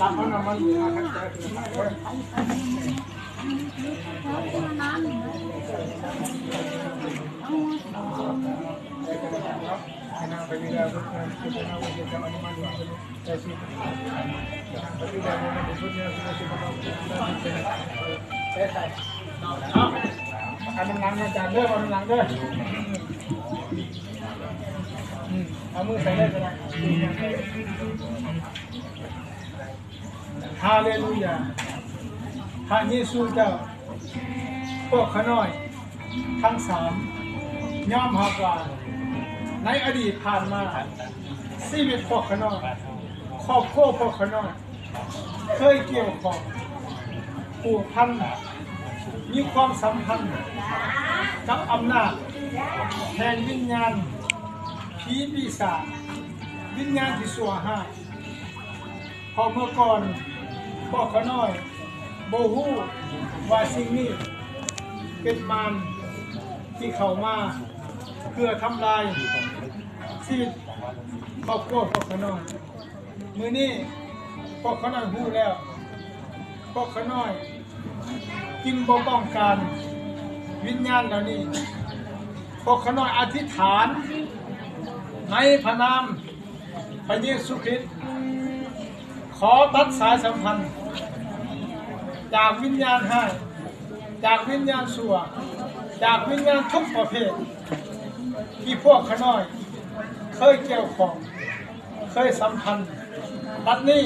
รับเขานำมันอยู่นะครับนาไปวิลาบุตรคุณนาวิจารณ์มาดูแต่สิ่งปฏิบัติในบุตรเนี่ยสิ่งที่เราเป็นใช่อันนั้นนั่งจานเด้ออันนั้นนั่งเด้อเอามือใส่ได้ก็ได้ฮาเลลูยาพระเยซูเจ้าพวกข้าน้อยทั้งสามย่อมหักว่าในอดีตผ่านมาชีวิตพวกข้าน้อยครอบครัวพวกข้าน้อยเคยเกี่ยวข้องผูกพันมีความสัมพันธ์กับอำนาจแห่งวิญญาณผีปีศาจวิญญาณที่ชั่วร้ายพอเมื่อก่อนพวกข้าน้อยบ่ฮู้ว่าสิ่งนี้เป็นมารที่เข้ามาเพื่อทำลายชีวิตครอบครัวพวกข้าน้อยมื้อนี้พวกข้าน้อยฮู้แล้วพวกข้าน้อยจึงบ่ต้องการวิญญาณเหล่านี้พวกข้าน้อยอธิษฐานในพระนามพระเยซูคริสต์ขอตัดสายสัมพันธ์จากวิญญาณร้ายจากวิญญาณชั่วจากวิญญาณทุกประเภทที่พวกข้าน้อยเคยเกี่ยวข้องเคยสัมพันธ์บัดนี้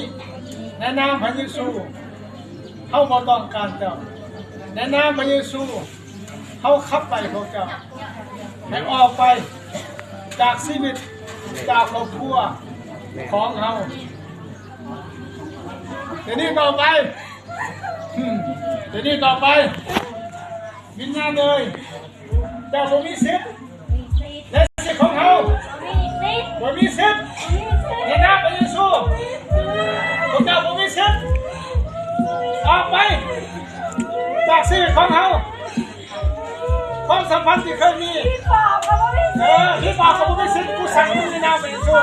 ในนามพระเยซูเขาบ่ต้องการเจ้าในนามพระเยซูเขาขับไปพวกเจ้าให้ออกไปจากชีวิตจากครอบครัวของเขาเดี๋ยวนี้ต่อไปวิญญาณเลยเจ้าบ่มีสิทธิ์และสิทธิ์ของเขาบ่มีสิทธิ์ในนามพระเยซูพวกเจ้าบ่มีสิทธิ์ออกไปจากชีวิตของเขาความสัมพันธ์ที่เคยมีที่บอกเขาไม่สิ้นกูสั่งมึงในนามพระเยซู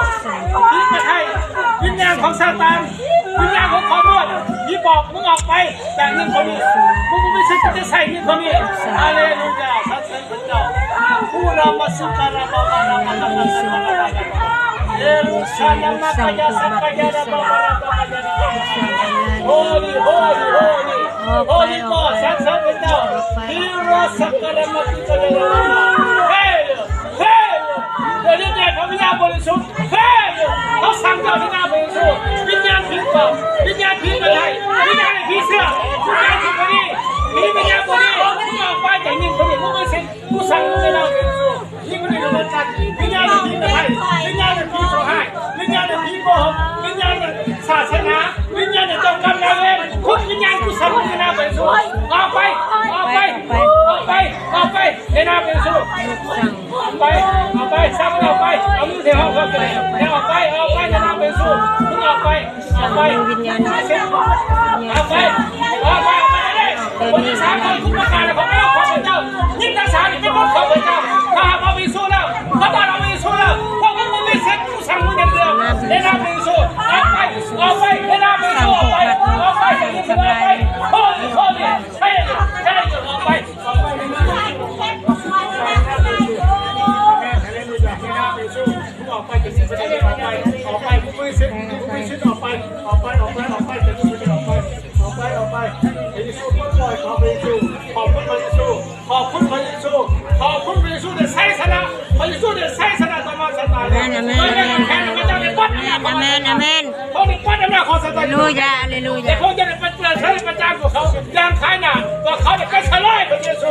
ที่ไม่ใช่วิญญาณของซาตานวิญญาณของความมืดที่บอกมึงออกไปจากเงินคนนี้มึงไม่สิ้นจะใส่เงินคนนี้ฮาเลลูยาสรรเสริญพระเจ้าผู้นำมาสุการะบาบาระบาระบาระเยรูซาเล็มมาพยาสักพยาระบาบาระบาระโฮลีโฮลีโฮลีโฮลีก็สรรเสริญพระเจ้าฮิโรสักการะมาพิจารณาเฮ้เดี๋ยวนี้เนี่ยพระวิญญาณบริสุทธิ์เขาสั่งเจ้าที่หน้าบริสุทธิ์วิญญาณผีเปล่าวิญญาณผีอะไรวิญญาณผีเสื้อวิญญาณผีคนนี้มีวิญญาณคนนี้มึงออกไปจากนี่คนนี้มึงไม่เซ็นกูสั่งมึงในหน้าบริสุทธิ์นี่คนนี้เหมือนกันวิญญาณผีอะไรวิญญาณผีโสหายวิญญาณผีโกหกวิญญาณศาสนาวิญญาณเจ้ากรรมนายเวรคุณวิญญาณกูสั่งมึงในหน้าบริสุทธิ์ออกไปในหน้าบริสุทธิ์ออกไปสั่งออกไปเอามือเทเอาเข้าไปออกไปในนามพระเยซูมึงออกไปวิญญาณออกไปเลยคนที่สามคนคุณประกาศของเราของเจ้ายิ่งทั้งสามเป็นคนของเจ้าถ้าเราไม่สู้แล้วถ้าเราไม่สู้แล้วพวกมึงไม่เสร็จกูสั่งมึงอย่างเดียวในนามพระเยซูออกไปในนามพระเยซูออกไปข้อนี้ใช่ออกไปออกไปจากที่ประเด็นออกไปกูไม่สิ้นออกไปจากที่ประเด็นออกไปพระเยซูปล่อยขอบพระเยซูขอบคุณพระเยซูขอบคุณพระเยซูเดี๋ยวใช้ชนะพระเยซูเดี๋ยวใช้ชนะตลอดชะตาเลยอาเมนเขาเป็นก้อนอำนาจของซาตานแต่เขาจะเป็นใช้ประจานของเขาอย่างขายหน้าว่าเขาจะทลายพระเยซู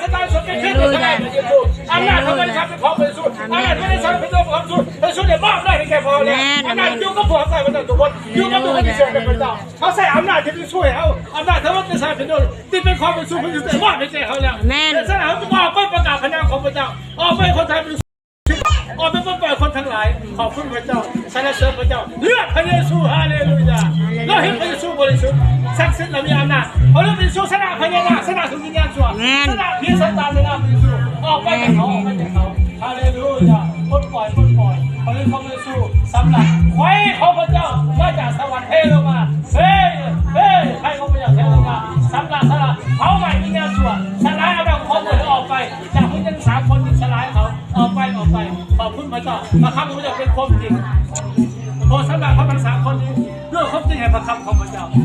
ซาตานสุดที่ขึ้นทลายพระเยซูอำนาจเขาไม่ได้ทำเป็นของพระเยซูอำนาจไม่ได้ทำเป็นตัวของพระเยซูเดี๋ยวมอบได้แค่พอเลยอำนาจอยู่กับพวกใส่พระเจ้าทุกคนอยู่กับตัวที่เชื่อในพระเจ้าเขาใส่อำนาจที่ช่วยเขาอำนาจทั้งหมดจะใช้เป็นตัวที่เป็นของพระเยซูพระเยซูมอบให้แก่เขาแล้วแต่สนามจะมอบไปประกาศพระนามของพระเจ้าออกไปคนไทยออกไปปล่อยคนทั้งหลายขอบคุณพระเจ้าสรรเสริญพระเจ้าเลือดพระเยซูฮาเลลูยาเราเห็นพระเยซูบริสุทธิ์ศักดิ์สิทธิ์และมีอำนาจเพราะเลือดพระเยซูชนะพญานาคชนะทุกวิญญาณชั่วชนะเพียรสันตานในนามพระเยซูออกไปจากเขาฮาเลลูยาปลดปล่อยพระเยซูสำหรับไว้ของพระเจ้ามาจาก ทั้งสามคนอิสลายเขาออกไปขอบคุณพระเจ้าพระคำของพระเจ้าเป็นความจริงโปรดสำหรับพระทั้งสามคนนี้เรื่องความจริงแห่งพระคำของพระเจ้า